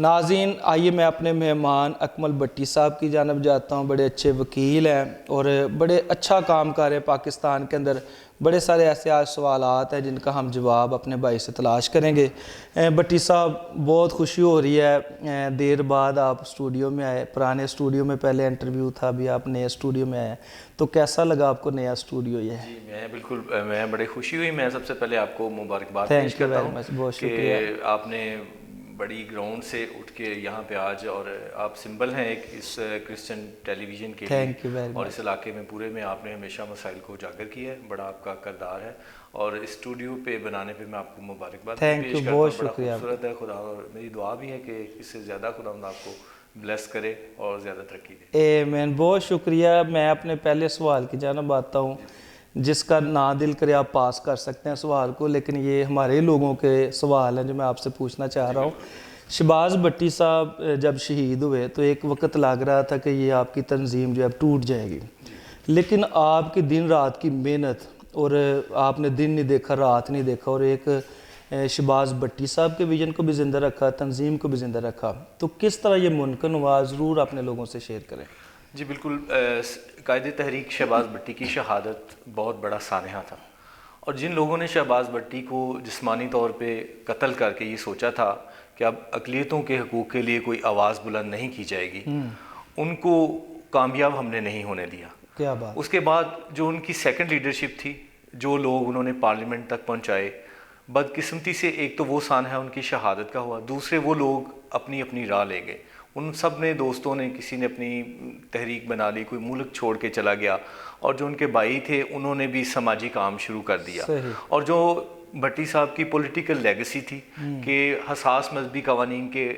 ناظرین آئیے میں اپنے مہمان اکمل بٹی صاحب کی جانب جاتا ہوں. بڑے اچھے وکیل ہیں اور بڑے اچھا کام کر رہے ہیں پاکستان کے اندر. بڑے سارے ایسے آج سوالات ہیں جن کا ہم جواب اپنے بھائی سے تلاش کریں گے. بٹی صاحب بہت خوشی ہو رہی ہے, دیر بعد آپ اسٹوڈیو میں آئے. پرانے اسٹوڈیو میں پہلے انٹرویو تھا, ابھی آپ نئے اسٹوڈیو میں آئے, تو کیسا لگا آپ کو نیا اسٹوڈیو یہ؟ جی میں بڑے خوشی ہوئی. میں سب سے پہلے آپ کو مبارکباد پیش کرتا ہوں بہت شکریہ کہ آپ نے بڑی گراؤنڈ سے اٹھ کے یہاں پہ آج, اور آپ سمبل ہیں ایک اس کرسچن ٹیلی ویژن کے لیے, اور اس علاقے میں پورے میں آپ نے ہمیشہ مسائل کو اجاگر کیا ہے. بڑا آپ کا کردار ہے, اور اسٹوڈیو پہ بنانے پہ میں آپ کو مبارکباد پیش کرتا ہوں. بڑا خوبصورت ہے. خدا, اور میری دعا بھی ہے کہ اس سے زیادہ خدا آپ کو بلیس کرے اور زیادہ ترقی دے. آمین. بہت شکریہ. میں اپنے پہلے سوال کی جانب آتا ہوں, جس کا نہ دل کرے آپ پاس کر سکتے ہیں سوال کو, لیکن یہ ہمارے لوگوں کے سوال ہیں جو میں آپ سے پوچھنا چاہ رہا ہوں. شہباز بٹی صاحب جب شہید ہوئے تو ایک وقت لگ رہا تھا کہ یہ آپ کی تنظیم جو ہے ٹوٹ جائے گی, لیکن آپ کی دن رات کی محنت, اور آپ نے دن نہیں دیکھا رات نہیں دیکھا, اور ایک شہباز بٹی صاحب کے ویژن کو بھی زندہ رکھا, تنظیم کو بھی زندہ رکھا. تو کس طرح یہ ممکن ہوا, ضرور اپنے لوگوں سے شیئر کریں. جی بالکل. قائد تحریک شہباز بٹی کی شہادت بہت بڑا سانحہ تھا, اور جن لوگوں نے شہباز بٹی کو جسمانی طور پہ قتل کر کے یہ سوچا تھا کہ اب اقلیتوں کے حقوق کے لیے کوئی آواز بلند نہیں کی جائے گی, ان کو کامیاب ہم نے نہیں ہونے دیا. کیا بات. اس کے بعد جو ان کی سیکنڈ لیڈرشپ تھی, جو لوگ انہوں نے پارلیمنٹ تک پہنچائے, بدقسمتی سے ایک تو وہ سانحہ ان کی شہادت کا ہوا, دوسرے وہ لوگ اپنی اپنی راہ لے گئے. ان سب نے دوستوں نے, کسی نے اپنی تحریک بنا لی, کوئی ملک چھوڑ کے چلا گیا, اور جو ان کے بھائی تھے انہوں نے بھی سماجی کام شروع کر دیا. اور جو بٹی صاحب کی پولیٹیکل لیگسی تھی کہ حساس مذہبی قوانین کے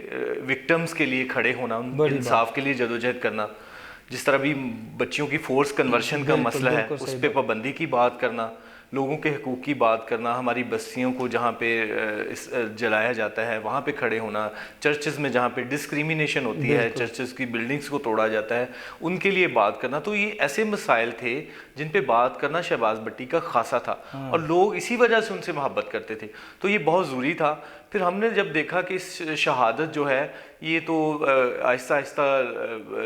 وکٹمز کے لیے کھڑے ہونا, ان کے انصاف کے لیے جدوجہد کرنا, جس طرح بھی بچیوں کی فورس کنورشن کا مسئلہ ہے اس پہ پابندی کی بات کرنا, لوگوں کے حقوق کی بات کرنا, ہماری بستیوں کو جہاں پہ جلایا جاتا ہے وہاں پہ کھڑے ہونا, چرچز میں جہاں پہ ڈسکریمنیشن ہوتی ہے, چرچز کی بلڈنگز کو توڑا جاتا ہے, ان کے لیے بات کرنا. تو یہ ایسے مسائل تھے جن پہ بات کرنا شہباز بٹی کا خاصا تھا, اور لوگ اسی وجہ سے ان سے محبت کرتے تھے. تو یہ بہت ضروری تھا. پھر ہم نے جب دیکھا کہ اس شہادت جو ہے یہ تو آہستہ آہستہ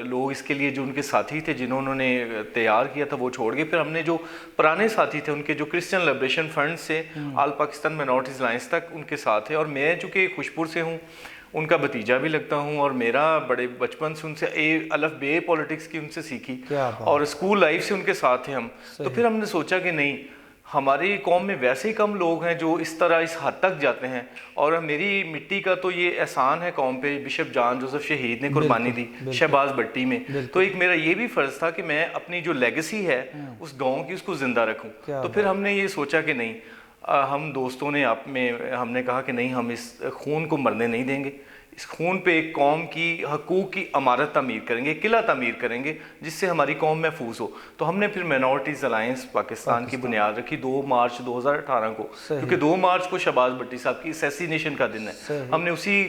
لوگ اس کے لیے, جو ان کے ساتھی تھے جنہوں نے تیار کیا تھا وہ چھوڑ گئے, پھر ہم نے جو پرانے ساتھی تھے ان کے, جو کرسچن لبریشن فرنڈ سے آل پاکستان مائنورٹیز لائنس تک ان کے ساتھ ہیں, اور میں چونکہ خوشپور سے ہوں, ان کا بھتیجا بھی لگتا ہوں, اور میرا بڑے بچپن سے ان سے الف بے پولیٹکس کی ان سے سیکھی, اور اسکول لائف سے ان کے ساتھ تھے ہم. تو پھر ہم نے سوچا کہ نہیں, ہماری قوم میں ویسے ہی کم لوگ ہیں جو اس طرح اس حد تک جاتے ہیں, اور میری مٹی کا تو یہ احسان ہے قوم پہ, بشپ جان جوزف شہید نے قربانی دی شہباز بٹی میں. تو ایک میرا یہ بھی فرض تھا کہ میں اپنی جو لیگسی ہے اس گاؤں کی اس کو زندہ رکھوں. تو پھر ہم نے یہ سوچا کہ نہیں, ہم دوستوں نے ہم نے کہا کہ نہیں, ہم اس خون کو مرنے نہیں دیں گے, اس خون پہ ایک قوم کی حقوق کی عمارت تعمیر کریں گے, قلعہ تعمیر کریں گے جس سے ہماری قوم محفوظ ہو. تو ہم نے پھر مائنورٹیز الائنس پاکستان کی بنیاد رکھی 2 مارچ 2018 کو, کیونکہ 2 مارچ کو شہباز بٹی صاحب کی اسیسینیشن کا دن ہے. ہم نے اسی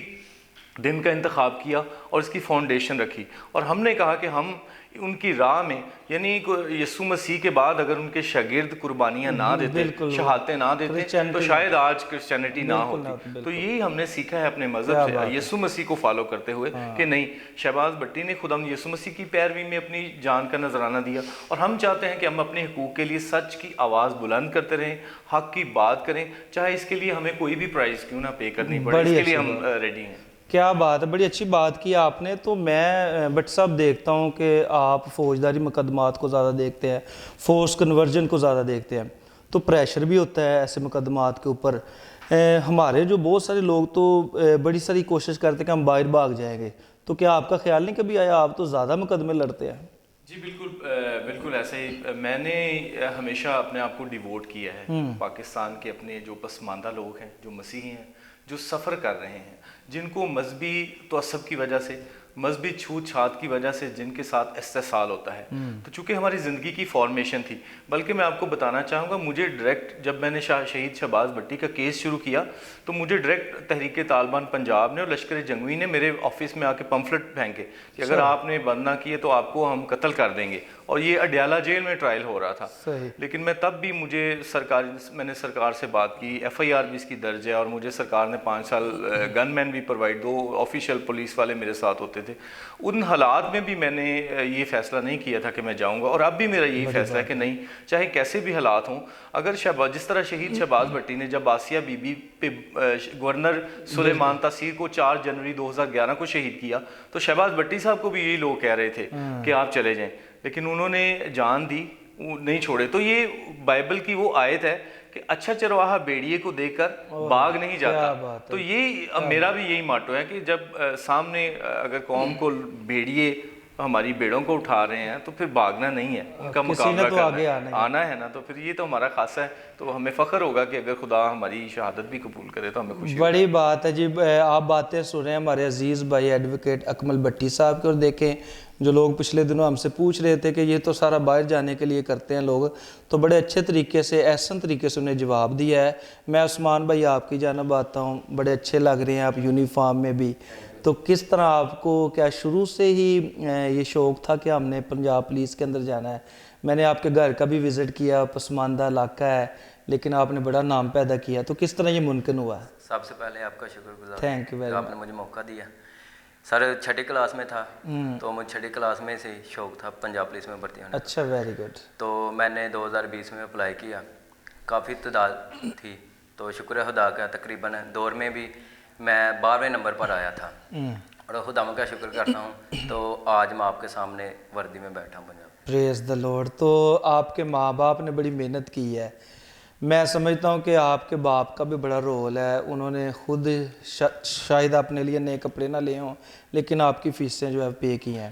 دن کا انتخاب کیا اور اس کی فاؤنڈیشن رکھی, اور ہم نے کہا کہ ہم ان کی راہ میں, یعنی یسوع مسیح کے بعد اگر ان کے شاگرد قربانیاں نہ دیتے, شہادتیں نہ دیتے, تو شاید آج کرسچینٹی نہ ہوتی. تو یہی ہم نے سیکھا ہے اپنے مذہب سے, یسوع مسیح کو فالو کرتے ہوئے, کہ نہیں, شہباز بٹی نے خود ہم یسوع مسیح کی پیروی میں اپنی جان کا نذرانہ دیا, اور ہم چاہتے ہیں کہ ہم اپنے حقوق کے لیے سچ کی آواز بلند کرتے رہیں, حق کی بات کریں, چاہے اس کے لیے ہمیں کوئی بھی پرائز کیوں نہ پے کرنی پڑے, اس کے لیے ہم ریڈی ہیں. کیا بات ہے, بڑی اچھی بات کی آپ نے. تو میں بٹ صاحب دیکھتا ہوں کہ آپ فوجداری مقدمات کو زیادہ دیکھتے ہیں, فورس کنورژن کو زیادہ دیکھتے ہیں, تو پریشر بھی ہوتا ہے ایسے مقدمات کے اوپر. ہمارے جو بہت سارے لوگ تو بڑی ساری کوشش کرتے ہیں کہ ہم باہر بھاگ جائیں گے, تو کیا آپ کا خیال نہیں کبھی آیا آپ تو زیادہ مقدمے لڑتے ہیں؟ جی بالکل ایسے ہی. میں نے ہمیشہ اپنے آپ کو ڈیووٹ کیا ہے پاکستان کے اپنے جو پسماندہ لوگ ہیں, جو مسیحی ہیں, جو سفر کر رہے ہیں, جن کو مذہبی تعصب کی وجہ سے مذہبی چھوت چھات کی وجہ سے جن کے ساتھ استحصال ہوتا ہے. تو چونکہ ہماری زندگی کی فارمیشن تھی. بلکہ میں آپ کو بتانا چاہوں گا, مجھے ڈائریکٹ جب میں نے شہید شہباز بھٹی کا کیس شروع کیا تو مجھے ڈائریکٹ تحریک طالبان پنجاب نے اور لشکر جنگوی نے میرے آفس میں آ کے پمفلٹ پھینکے کہ اگر آپ نے بند نہ کیے تو آپ کو ہم قتل کر دیں گے. اور یہ اڈیالہ جیل میں ٹرائل ہو رہا تھا. لیکن میں تب بھی میں نے سرکار سے بات کی, FIR بھی اس کی درج ہے, اور مجھے سرکار نے 5 سال گن مین بھی پرووائڈ, 2 آفیشیل پولیس والے میرے ساتھ ہوتے تھے. ان حالات میں بھی میں نے یہ فیصلہ نہیں کیا تھا کہ میں جاؤں گا, اور اب بھی میرا یہی فیصلہ ہے کہ نہیں, چاہے کیسے بھی حالات ہوں. اگر جس طرح شہید شہباز بھٹی نے جب آسیہ بی بی پہ گورنر سلیمان تاثیر کو 4 جنوری 2011 کو شہید کیا, تو شہباز بھٹی صاحب کو بھی یہی لوگ کہہ رہے تھے کہ آپ چلے جائیں, لیکن انہوں نے جان دی, نہیں چھوڑے. تو یہ بائبل کی وہ آیت ہے کہ اچھا چرواہا بھیڑیے کو دیکھ کر بھاگ نہیں جاتا. تو یہ میرا بھی یہی ماٹو ہے کہ جب سامنے اگر قوم کو بھیڑیے ہماری بیڑوں کو اٹھا رہے ہیں تو پھر بھاگنا نہیں ہے, ان کا مقابلہ کرنا آنا ہے نا. تو پھر یہ تو ہمارا خاصہ ہے, تو ہمیں فخر ہوگا کہ اگر خدا ہماری شہادت بھی قبول کرے تو ہمیں خوشی. بڑی بات ہے جی. آپ باتیں سن رہے ہیں ہمارے عزیز بھائی ایڈوکیٹ اکمل بھٹی صاحب کے, اور دیکھیں جو لوگ پچھلے دنوں ہم سے پوچھ رہے تھے کہ یہ تو سارا باہر جانے کے لیے کرتے ہیں لوگ, تو بڑے اچھے طریقے سے احسن طریقے سے انہیں جواب دیا ہے. میں عثمان بھائی آپ کی جانب آتا ہوں, بڑے اچھے لگ رہے ہیں آپ یونیفارم میں بھی. تو کس طرح آپ کو, کیا شروع سے ہی یہ شوق تھا کہ ہم نے پنجاب پولیس کے اندر جانا ہے؟ میں نے آپ کے گھر کا بھی وزٹ کیا, پسماندہ علاقہ ہے, لیکن آپ نے بڑا نام پیدا کیا. تو کس طرح یہ ممکن ہوا ہے؟ سب سے پہلے آپ کا شکر گزار, تھینک یو ویری آپ نے مجھے موقع دیا. سر 6ٹھی کلاس میں تھا تو مجھے 6ٹھی کلاس میں سے شوق تھا پنجاب پولیس میں بھرتی ہونے. اچھا, ویری گڈ. تو میں نے 2020 میں اپلائی کیا, کافی تعداد تھی, تو شکر خدا کا تقریباً دور میں بھی میں 12ویں نمبر پر آیا تھا, اور خدا کا شکر کرتا ہوں تو آج میں آپ کے سامنے وردی میں بیٹھا ہوں پنجاب. پریز دی لارڈ. تو آپ کے ماں باپ نے بڑی محنت کی ہے. میں سمجھتا ہوں کہ آپ کے باپ کا بھی بڑا رول ہے, انہوں نے خود شاید اپنے لیے نئے کپڑے نہ لے ہوں, لیکن آپ کی فیسیں جو ہے پے کی ہیں.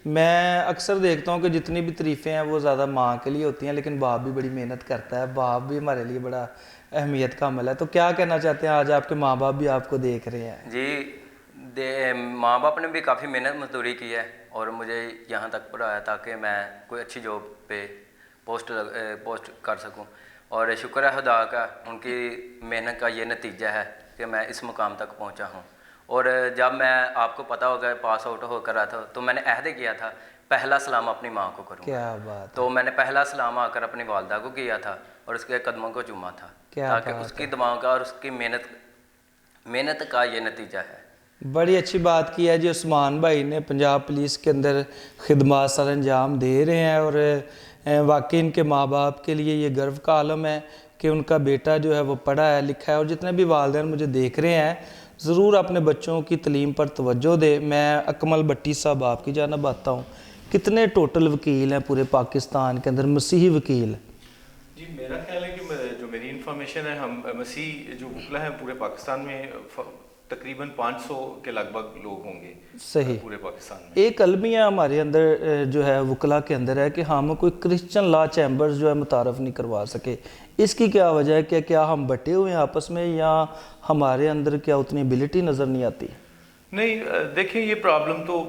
میں اکثر دیکھتا ہوں کہ جتنی بھی تعریفیں ہیں وہ زیادہ ماں کے لیے ہوتی ہیں, لیکن باپ بھی بڑی محنت کرتا ہے, باپ بھی ہمارے لیے بڑا اہمیت کا عمل ہے. تو کیا کہنا چاہتے ہیں, آج آپ کے ماں باپ بھی آپ کو دیکھ رہے ہیں؟ جی, ماں باپ نے بھی کافی محنت مزدوری کی ہے اور مجھے یہاں تک پڑھایا تاکہ میں کوئی اچھی جاب پہ پوسٹ کر سکوں, اور شکر ہے خدا کا, ان کی محنت کا یہ نتیجہ ہے کہ میں اس مقام تک پہنچا ہوں. اور جب میں, آپ کو پتہ ہوگا, پاس آؤٹ ہو کر رہا تھا تو میں نے عہد کیا تھا پہلا سلام اپنی ماں کو کروں. کیا بات. تو میں نے پہلا سلام آ کر اپنی والدہ کو کیا تھا اور اس کے قدموں کو چوما تھا, تاکہ اس کی دعاؤں کا اور اس کی محنت کا یہ نتیجہ ہے. بڑی اچھی بات کی ہے جی. عثمان بھائی نے پنجاب پولیس کے اندر خدمات سر انجام دے رہے ہیں, اور واقعی ان کے ماں باپ کے لیے یہ گرو کا عالم ہے کہ ان کا بیٹا جو ہے وہ پڑھا ہے لکھا ہے. اور جتنے بھی والدین مجھے دیکھ رہے ہیں ضرور اپنے بچوں کی تعلیم پر توجہ دے. میں اکمل بھٹی صاحب آپ کی جانب آتا ہوں, کتنے ٹوٹل وکیل ہیں پورے پاکستان کے اندر, مسیحی وکیل؟ جی, میرا خیال ہے کہ جو میری انفارمیشن ہے, ہم مسیح جو وکلا ہیں پورے پاکستان میں تقریباً 500 کے لگ بھگ لوگ ہوں گے. صحیح, پورے پاکستان میں. ایک المیہ ہمارے اندر جو ہے وکلا کے اندر ہے کہ ہم کوئی کرسچن لا چیمبرز جو ہے متعارف نہیں کروا سکے. اس کی کیا وجہ ہے, کہ کیا ہم بٹے ہوئے ہیں آپس میں, یا ہمارے اندر کیا اتنی ایبلٹی نظر نہیں آتی؟ نہیں, دیکھیں یہ پرابلم تو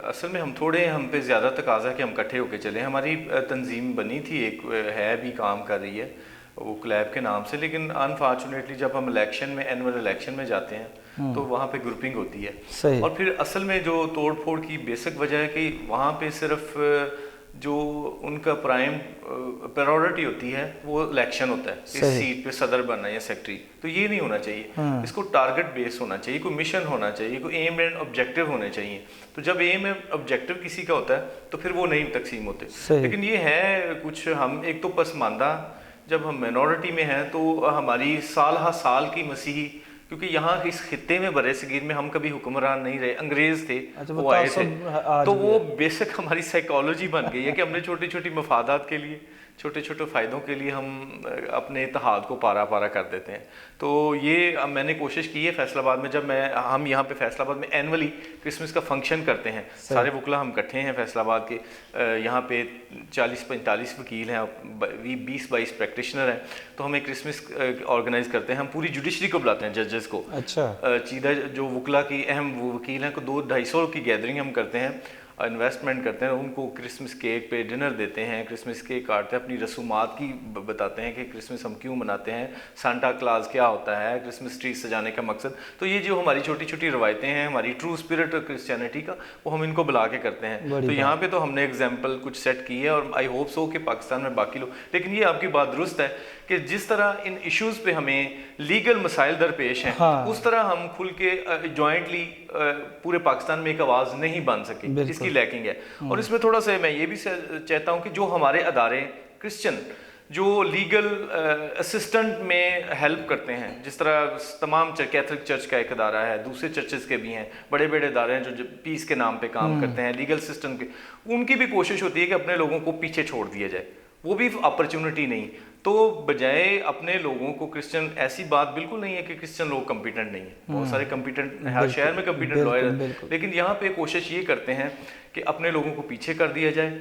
اصل میں ہم پہ زیادہ تقاضا ہے کہ ہم اکٹھے ہو کے چلیں. ہماری تنظیم بنی تھی, ایک ہے بھی کام کر رہی ہے وہ کلیب کے نام سے, لیکن انفارچونیٹلی جب ہم الیکشن میں اینول الیکشن میں جاتے ہیں تو وہاں پہ گروپنگ ہوتی ہے. اور پھر اصل میں جو توڑ پھوڑ کی بیسک وجہ ہے کہ وہاں پہ صرف جو ان کا پرائم پرائیورٹی ہوتی ہے وہ الیکشن ہوتا ہے, اس سیٹ پہ صدر بننا یا سیکٹری. تو یہ نہیں ہونا چاہیے, اس کو ٹارگٹ بیس ہونا چاہیے, کوئی مشن ہونا چاہیے, کوئی ایم اینڈ آبجیکٹیو ہونے چاہیے. تو جب ایم اینڈ آبجیکٹیو کسی کا ہوتا ہے تو پھر وہ نہیں تقسیم ہوتے. لیکن یہ ہے کچھ, ہم ایک تو پسماندہ, جب ہم مینورٹی میں ہیں تو ہماری سال ہا سال کی مسیحی, کیونکہ یہاں اس خطے میں برِ صغیر میں ہم کبھی حکمران نہیں رہے, انگریز تھے وہ آئے تھے, تو وہ بیسک ہماری سائیکالوجی بن گئی ہے کہ ہم نے چھوٹی چھوٹی مفادات کے لیے چھوٹے چھوٹے فائدوں کے لیے ہم اپنے اتحاد کو پارا پارا کر دیتے ہیں. تو یہ میں نے کوشش کی ہے فیصل آباد میں، جب ہم یہاں پہ فیصل آباد میں اینولی کرسمس کا فنکشن کرتے ہیں، سارے وکلا ہم اکٹھے ہیں فیصل آباد کے، یہاں پہ 40-45 وکیل ہیں، 20-22 پریکٹیشنر ہیں، تو ہم ایک کرسمس آرگنائز کرتے ہیں. ہم پوری جوڈیشری کو بلاتے ہیں، ججز کو، چیدہ جو وکلا کی اہم وکیل ہیں کو 200-250 کی گیدرنگ ہم کرتے ہیں، انویسٹمنٹ کرتے ہیں، ان کو کرسمس کیک پہ ڈنر دیتے ہیں، کرسمس کیک کاٹتے ہیں، اپنی رسومات کی بتاتے ہیں کہ کرسمس ہم کیوں مناتے ہیں، سانٹا کلاز کیا ہوتا ہے، کرسمس ٹری سجانے کا مقصد. تو یہ جو ہماری چھوٹی چھوٹی روایتیں ہیں، ہماری ٹرو اسپرٹ کرسچینٹی کا، وہ ہم ان کو بلا کے کرتے ہیں. تو یہاں پہ تو ہم نے ایگزامپل کچھ سیٹ کی ہے، اور آئی ہوپ سو کہ پاکستان میں باقی لوگ. لیکن یہ آپ کی بات درست ہے کہ جس طرح ان ایشوز پہ ہمیں لیگل مسائل درپیش ہیں، اس طرح ہم کھل کے جوائنٹلی پورے پاکستان میں ایک آواز نہیں بن سکے. اس کی لیکنگ ہے. اور اس میں تھوڑا سا میں یہ بھی چاہتا ہوں کہ جو ہمارے ادارے کرسچن جو لیگل اسسٹنٹ میں ہیلپ کرتے ہیں، جس طرح تمام کیتھولک چرچ کا ایک ادارہ ہے، دوسرے چرچز کے بھی ہیں، بڑے بڑے ادارے ہیں جو پیس کے نام پہ کام کرتے ہیں، لیگل سسٹم کے، ان کی بھی کوشش ہوتی ہے کہ اپنے لوگوں کو پیچھے چھوڑ دیا جائے. وہ بھی اپرچونٹی نہیں. تو بجائے اپنے لوگوں کو کرسچن، ایسی بات بالکل نہیں ہے کہ کرسچن لوگ کمپیٹنٹ نہیں ہیں، بہت سارے کمپیٹنٹ، ہر شہر میں کمپیٹنٹ لائر ہیں، لیکن یہاں پہ کوشش یہ کرتے ہیں کہ اپنے لوگوں کو پیچھے کر دیا جائے،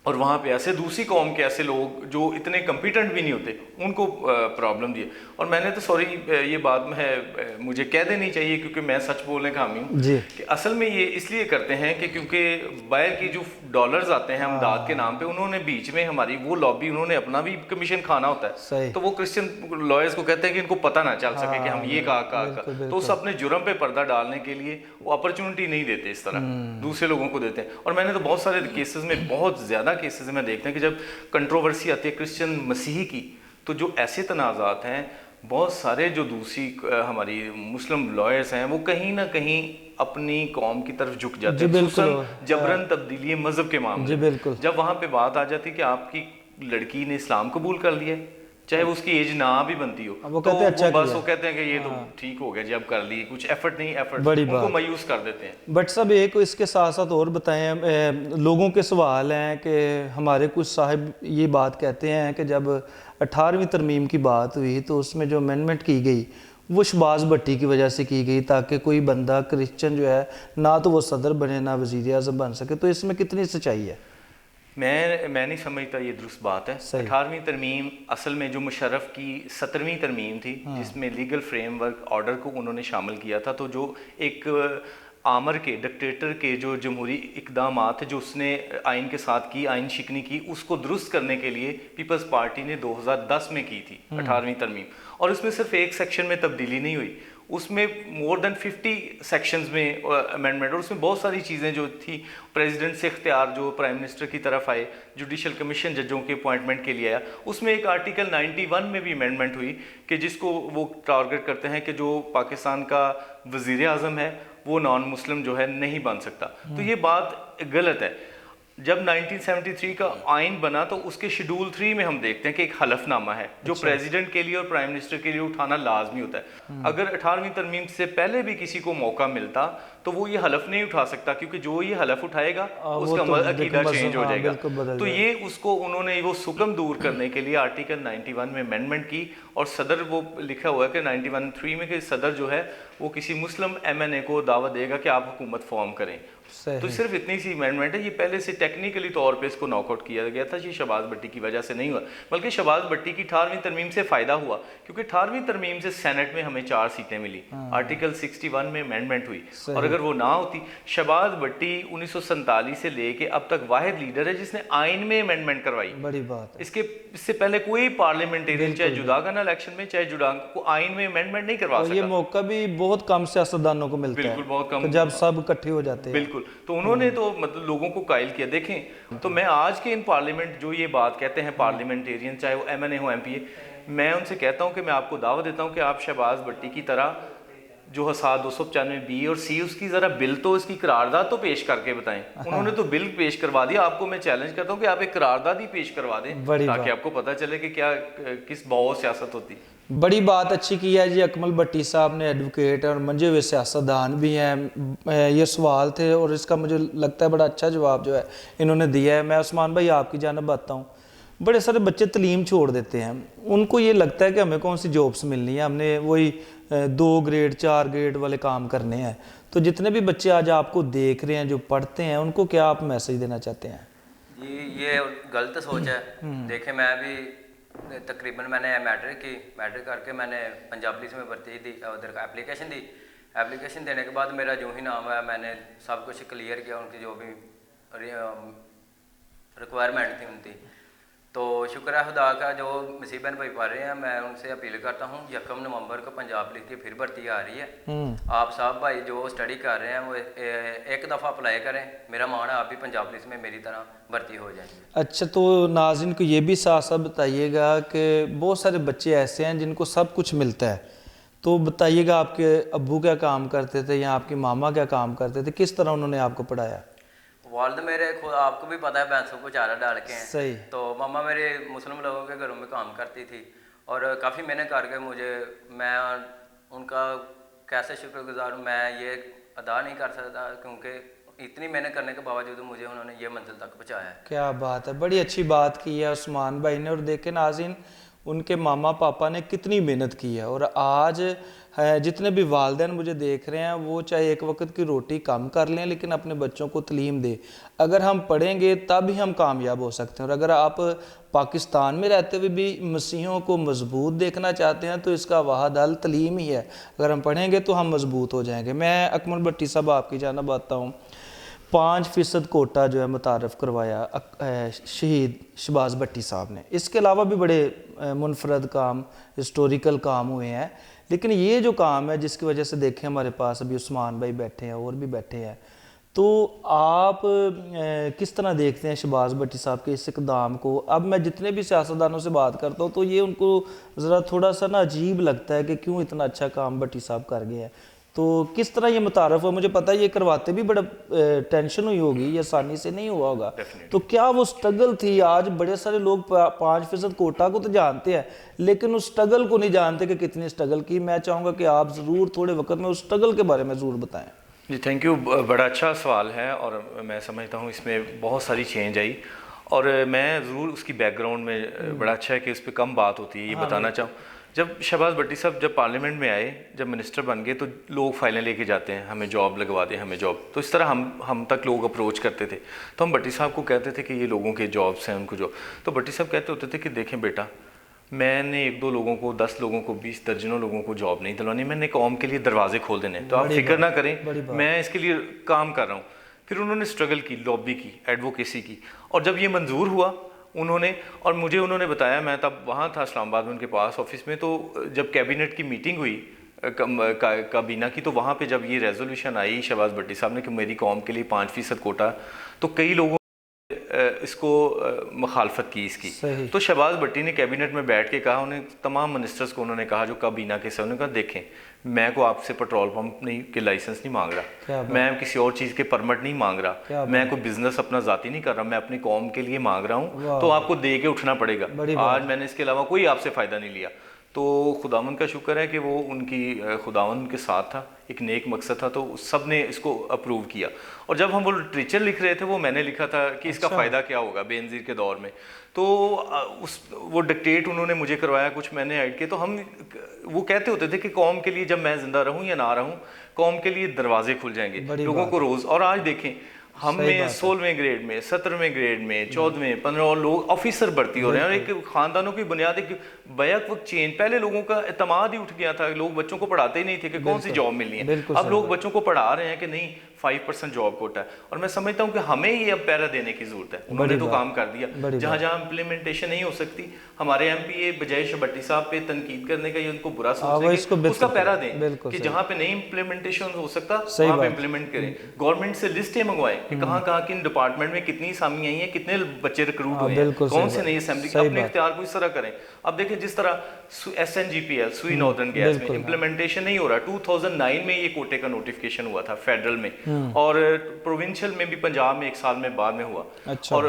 اور وہاں پہ ایسے دوسری قوم کے ایسے لوگ جو اتنے کمپیٹنٹ بھی نہیں ہوتے ان کو پرابلم دی. اور میں نے تو سوری یہ بات مجھے کہہ دینی چاہیے کیونکہ میں سچ بولنے کا حامی ہوں کہ اصل میں یہ اس لیے کرتے ہیں کہ کیونکہ باہر کی جو ڈالرز آتے ہیں امداد کے نام پہ، انہوں نے بیچ میں ہماری وہ لابی، انہوں نے اپنا بھی کمیشن کھانا ہوتا ہے. تو وہ کرسچن لائرز کو کہتے ہیں کہ ان کو پتہ نہ چل سکے کہ ہم یہ کہا تو اس اپنے جرم پہ پردہ ڈالنے کے لیے وہ اپرچونٹی نہیں دیتے، اس طرح دوسرے لوگوں کو دیتے ہیں. اور میں نے تو بہت سارے کیسز میں، بہت زیادہ کیسز میں دیکھتے ہیں کہ جب کنٹروورسی آتی ہے کرسچن مسیحی کی، تو جو ایسے تنازعات ہیں، بہت سارے جو دوسری ہماری مسلم لائرز ہیں وہ کہیں نہ کہیں اپنی قوم کی طرف جھک جاتے ہیں، خصوصاً جبرن تبدیلی مذہب کے معاملے میں. جب وہاں پہ بات آ جاتی کہ آپ کی لڑکی نے اسلام قبول کر لیا، چاہے اس کی ایج نہ بھی بنتی ہو، تو وہ کہتے ہیں کہ یہ تو ٹھیک ہو گیا جی، اب کر لی، کچھ ایفرٹ نہیں، ان کو مایوس کر دیتے ہیں. بٹ صاحب ایک اس کے ساتھ ساتھ اور بتائیں، لوگوں کے سوال ہیں کہ ہمارے کچھ صاحب یہ بات کہتے ہیں کہ جب 18ویں ترمیم کی بات ہوئی تو اس میں جو امینڈمنٹ کی گئی وہ شہباز بھٹی کی وجہ سے کی گئی تاکہ کوئی بندہ کرسچن جو ہے نہ تو وہ صدر بنے نہ وزیر اعظم بن سکے. تو اس میں کتنی سچائی ہے؟ میں نہیں سمجھتا یہ درست بات ہے. 18ویں ترمیم اصل میں جو مشرف کی 17ویں ترمیم تھی، جس میں لیگل فریم ورک آرڈر کو انہوں نے شامل کیا تھا. تو جو ایک آمر کے ڈکٹیٹر کے جو جمہوری اقدامات جو اس نے آئین کے ساتھ کی، آئین شکنی کی، اس کو درست کرنے کے لیے پیپلز پارٹی نے 2010 میں کی تھی 18ویں ترمیم. اور اس میں صرف ایک سیکشن میں تبدیلی نہیں ہوئی، اس میں مور دین 50 سیکشنز میں امینڈمنٹ، اور اس میں بہت ساری چیزیں جو تھی، پریزیڈنٹ سے اختیار جو پرائم منسٹر کی طرف آئے، جوڈیشل کمیشن ججوں کے اپوائنٹمنٹ کے لیے آیا. اس میں ایک آرٹیکل 91 میں بھی امینڈمنٹ ہوئی کہ جس کو وہ ٹارگٹ کرتے ہیں کہ جو پاکستان کا وزیر اعظم ہے وہ نان مسلم جو ہے نہیں بن سکتا. تو یہ بات غلط ہے. جب 1973 کا آئین بنا تو اس کے شیڈول 3 میں ہم دیکھتے ہیں کہ ایک حلف نامہ ہے جو پریزیڈنٹ کے لیے اور پرائم منسٹر کے لیے اٹھانا لازمی ہوتا ہے. اگر 18ویں ترمیم سے پہلے بھی کسی کو موقع ملتا تو وہ یہ حلف نہیں اٹھا سکتا، کیونکہ جو یہ حلف اٹھائے گا اس کا عقیدہ چینج ہو جائے گا. تو یہ اس کو انہوں نے وہ سکم دور کرنے کے لیے آرٹیکل 91 میں امینڈمنٹ کی، اور صدر وہ لکھا ہوا ہے کہ 91(3) میں کہ صدر جو ہے وہ کسی مسلم MNA کو دعوت دے گا کہ آپ حکومت فارم کریں. تو صرف اتنی سی امینڈمنٹ ہے. یہ پہلے سے ٹیکنیکلی طور پہ اس کو ناک آؤٹ کیا گیا تھا. یہ شہباز بھٹی کی وجہ سے نہیں ہوا، بلکہ شہباز بھٹی کی 18ویں ترمیم سے فائدہ ہوا، کیونکہ 18ویں ترمیم سے سینٹ میں ہمیں 4 سیٹیں ملی. آرٹیکل 61 میں امینڈمنٹ ہوئی، اور اگر وہ نہ ہوتی، شہباز بھٹی 1947 سے لے کے اب تک واحد لیڈر ہے جس نے آئین میں امینڈمنٹ کروائی. بڑی بات ہے. اس سے پہلے کوئی پارلیمنٹیرین چاہے جدا کا الیکشن میں چاہے جدا کو آئین میں امینڈمنٹ نہیں کروا سکتا. یہ موقع بھی بہت کم سیاستدانوں کو ملتا ہے، بالکل بہت کم، جب سب اکٹھے ہو جاتے ہیں. بالکل. تو انہوں نے تو مطلب لوگوں کو قائل کیا. دیکھیں تو میں آج کے ان پارلیمنٹ جو یہ بات کہتے ہیں پارلیمنٹیرین، چاہے وہ MNA ہو MP، میں ان سے کہتا ہوں کہ میں آپ کو دعوت دیتا ہوں کہ آپ شہباز بھٹی کی طرح جو حساد 295B اور C اس کی ذرا بل تو اس کی قرارداد تو پیش کر کے بتائیں. انہوں نے تو بل پیش کروا دیا. آپ کو میں چیلنج کرتا ہوں کہ آپ ایک قرارداد ہی پیش کروا دیں تاکہ آپ کو پتہ چلے کہ کیا کس بہت سیاست ہوتی. بڑی بات اچھی کی ہے جی اکمل بھٹی صاحب نے، ایڈوکیٹ اور منجے ہوئے سیاستدان بھی ہیں. یہ سوال تھے اور اس کا مجھے لگتا ہے بڑا اچھا جواب جو ہے انہوں نے دیا ہے. میں عثمان بھائی آپ کی جانب آتا ہوں. بڑے سارے بچے تعلیم چھوڑ دیتے ہیں, ان کو یہ لگتا ہے کہ ہمیں کون سی جابس ملنی ہے, ہم نے وہی 2 گریڈ 4 گریڈ والے کام کرنے ہیں. تو جتنے بھی بچے آج آپ کو دیکھ رہے ہیں جو پڑھتے ہیں, ان کو کیا آپ میسج دینا چاہتے ہیں؟ جی یہ غلط سوچ ہے. دیکھیں میں بھی تقریباً میں نے میٹرک کر کے میں نے پنجاب پولیس میں بھرتی دی, ادھر اپلیکیشن دینے کے بعد میرا جو ہی نام آیا میں نے سب کچھ کلیئر کیا, ان کی جو بھی ریکوائرمنٹ تھی ان کی. تو شکر ہے خدا کا جو مصیبت بھائی پا رہے ہیں, میں ان سے اپیل کرتا ہوں 1 نومبر کو پنجاب پولیس کی پھر بھرتی آ رہی ہے. آپ صاحب بھائی جو اسٹڈی کر رہے ہیں وہ ایک دفعہ اپلائی کریں, میرا مان ہے آپ بھی پنجاب پولیس میں میری طرح بھرتی ہو جائیں گے. اچھا, تو ناظرین کو یہ بھی ساتھ ساتھ بتائیے گا کہ بہت سارے بچے ایسے ہیں جن کو سب کچھ ملتا ہے, تو بتائیے گا آپ کے ابو کیا کام کرتے تھے یا آپ کی ماما کیا کام کرتے تھے, کس طرح انہوں نے آپ کو پڑھایا؟ والد میرے خود آپ کو بھی پتہ ہے بھینسوں کو چارہ ڈال کے ہیں. صحیح. تو ماما میرے مسلم لوگوں کے گھروں میں کام کرتی تھی, اور کافی محنت کر کے میں ان کا کیسے شکر گزار ہوں, میں یہ ادا نہیں کر سکتا, کیونکہ اتنی محنت کرنے کے باوجود مجھے انہوں نے یہ منزل تک پہنچایا ہے. کیا بات ہے, بڑی اچھی بات کی ہے عثمان بھائی نے. اور دیکھیں ناظرین, ان کے ماما پاپا نے کتنی محنت کی ہے, اور آج جتنے بھی والدین مجھے دیکھ رہے ہیں وہ چاہے ایک وقت کی روٹی کم کر لیں لیکن اپنے بچوں کو تعلیم دے. اگر ہم پڑھیں گے تب ہی ہم کامیاب ہو سکتے ہیں, اور اگر آپ پاکستان میں رہتے ہوئے بھی مسیحیوں کو مضبوط دیکھنا چاہتے ہیں تو اس کا واحد حل تعلیم ہی ہے. اگر ہم پڑھیں گے تو ہم مضبوط ہو جائیں گے. میں اکمل بھٹی صاحب آپ کی جانب آتا ہوں. 5% کوٹا جو ہے متعارف کروایا شہید شہباز بھٹی صاحب نے. اس کے علاوہ بھی بڑے منفرد کام, ہسٹوریکل کام ہوئے ہیں, لیکن یہ جو کام ہے جس کی وجہ سے دیکھیں ہمارے پاس ابھی عثمان بھائی بیٹھے ہیں اور بھی بیٹھے ہیں, تو آپ کس طرح دیکھتے ہیں شہباز بھٹی صاحب کے اس اقدام کو؟ اب میں جتنے بھی سیاستدانوں سے بات کرتا ہوں تو یہ ان کو ذرا تھوڑا سا نا عجیب لگتا ہے کہ کیوں اتنا اچھا کام بھٹی صاحب کر گئے ہیں. تو کس طرح یہ متعارف ہو؟ مجھے پتہ ہے یہ کرواتے بھی بڑا ٹینشن ہوئی ہوگی, یہ آسانی سے نہیں ہوا ہوگا. تو کیا وہ سٹرگل تھی؟ آج بڑے سارے لوگ 5% کوٹا کو تو جانتے ہیں لیکن اس سٹرگل کو نہیں جانتے کہ کتنی سٹرگل کی. میں چاہوں گا کہ آپ ضرور تھوڑے وقت میں اس سٹرگل کے بارے میں ضرور بتائیں. جی تھینک یو, بڑا اچھا سوال ہے, اور میں سمجھتا ہوں اس میں بہت ساری چینج آئی, اور میں ضرور اس کی بیک گراؤنڈ میں بڑا اچھا ہے کہ اس پہ کم بات ہوتی ہے, یہ بتانا چاہوں. جب شہباز بھٹی صاحب جب پارلیمنٹ میں آئے, جب منسٹر بن گئے, تو لوگ فائلیں لے کے جاتے ہیں, ہمیں جاب لگوا دیں, ہمیں جاب. تو اس طرح ہم تک لوگ اپروچ کرتے تھے, تو ہم بھٹی صاحب کو کہتے تھے کہ یہ لوگوں کے جابس ہیں, ان کو جاب. تو بھٹی صاحب کہتے ہوتے تھے کہ دیکھیں بیٹا, میں نے 1-2 لوگوں کو, 10 لوگوں کو, 20 درجنوں لوگوں کو جاب نہیں دلوانی, میں نے قوم کے لیے دروازے کھول دینے, تو آپ فکر نہ کریں, میں اس کے لیے کام کر رہا ہوں. پھر انہوں نے سٹرگل کی, لابی کی, ایڈوکیسی کی, اور جب یہ منظور ہوا انہوں نے, اور مجھے انہوں نے بتایا, میں تب وہاں تھا اسلام آباد میں ان کے پاس آفس میں, تو جب کیبنٹ کی میٹنگ ہوئی کابینہ کی, تو وہاں پہ جب یہ ریزولوشن آئی شہباز بھٹی صاحب نے کہ میری قوم کے لیے 5% کوٹا, تو کئی لوگوں اس کو مخالفت کی اس کی. تو شہباز بھٹی نے کیبنٹ میں بیٹھ کے کہا, انہیں تمام منسٹرز کو انہوں نے کہا جو کابینہ کے سر, انہوں نے کہا دیکھیں میں کو آپ سے پیٹرول پمپ نہیں کے لائسنس نہیں مانگ رہا, میں کسی اور چیز کے پرمٹ نہیں مانگ رہا, میں کوئی بزنس اپنا ذاتی نہیں کر رہا, میں اپنی قوم کے لیے مانگ رہا ہوں, تو آپ کو دے کے اٹھنا پڑے گا. آج میں نے اس کے علاوہ کوئی آپ سے فائدہ نہیں لیا. تو خداوند کا شکر ہے کہ وہ ان کی خداوند کے ساتھ تھا, ایک نیک مقصد تھا, تو سب نے اس کو اپروو کیا. اور جب ہم وہ لٹریچر لکھ رہے تھے, وہ میں نے لکھا تھا کہ اس کا فائدہ کیا ہوگا بے نظیر کے دور میں. تو وہ ڈکٹیٹ انہوں نے مجھے کروایا, کچھ میں نے ایڈ کیا. تو ہم وہ کہتے ہوتے تھے کہ قوم کے لیے جب میں زندہ رہوں یا نہ رہوں, قوم کے لیے دروازے کھل جائیں گے لوگوں کو روز. اور آج دیکھیں ہم میں 16ویں گریڈ میں, 17ویں گریڈ میں, 14ویں 15 لوگ آفیسر بھرتی ہو رہے ہیں, اور ایک خاندانوں کی بنیاد ایک بیک وقت چینج. پہلے لوگوں کا اعتماد ہی اٹھ گیا تھا, لوگ بچوں کو پڑھاتے ہی نہیں تھے کہ کون سی جاب ملنی ہے. اب لوگ بچوں کو پڑھا رہے ہیں کہ نہیں 5% جاب کوٹا ہے, اور میں سمجھتا ہوں کہ ہمیں یہ اب پیرا دینے کی ضرورت ہے. انہوں نے تو کام کر دیا, جہاں جہاں امپلیمنٹیشن نہیں ہو سکتی, ہمارے ایم پی اے بجائے بھٹی صاحب پہ تنقید کرنے کا یا ان کو برا سوچنے کا, اس کا پیرا دیں کہ جہاں پہ نہیں امپلیمنٹیشن ہو سکتا وہاں پہ امپلیمنٹ کریں. گورنمنٹ سے لسٹیں منگوائیں کہ کہاں کہاں کن ڈپارٹمنٹ میں کتنی اسامی آئی ہیں, کتنے بچے ریکروٹ ہوئے ہیں, کون سے نئی اسمبلی, اپنے اختیار کو اس طرح کریں. اب دیکھیں جس طرح SNGPL سوئی ناردرن گیس میں امپلیمنٹیشن نہیں ہو رہا. 2009 میں یہ کوٹے کا نوٹیفکیشن ہوا تھا فیڈرل میں, اور پروونشل میں بھی پنجاب میں 1 سال میں بعد میں ہوا, اور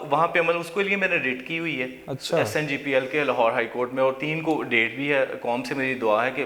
وہاں پہ عمل اس کے لیے میں نے ریٹ کی ہوئی ہے SNGPL کے لاہور ہائی کورٹ میں, اور 3 کو ڈیٹ بھی ہے. قوم سے میری دعا ہے کہ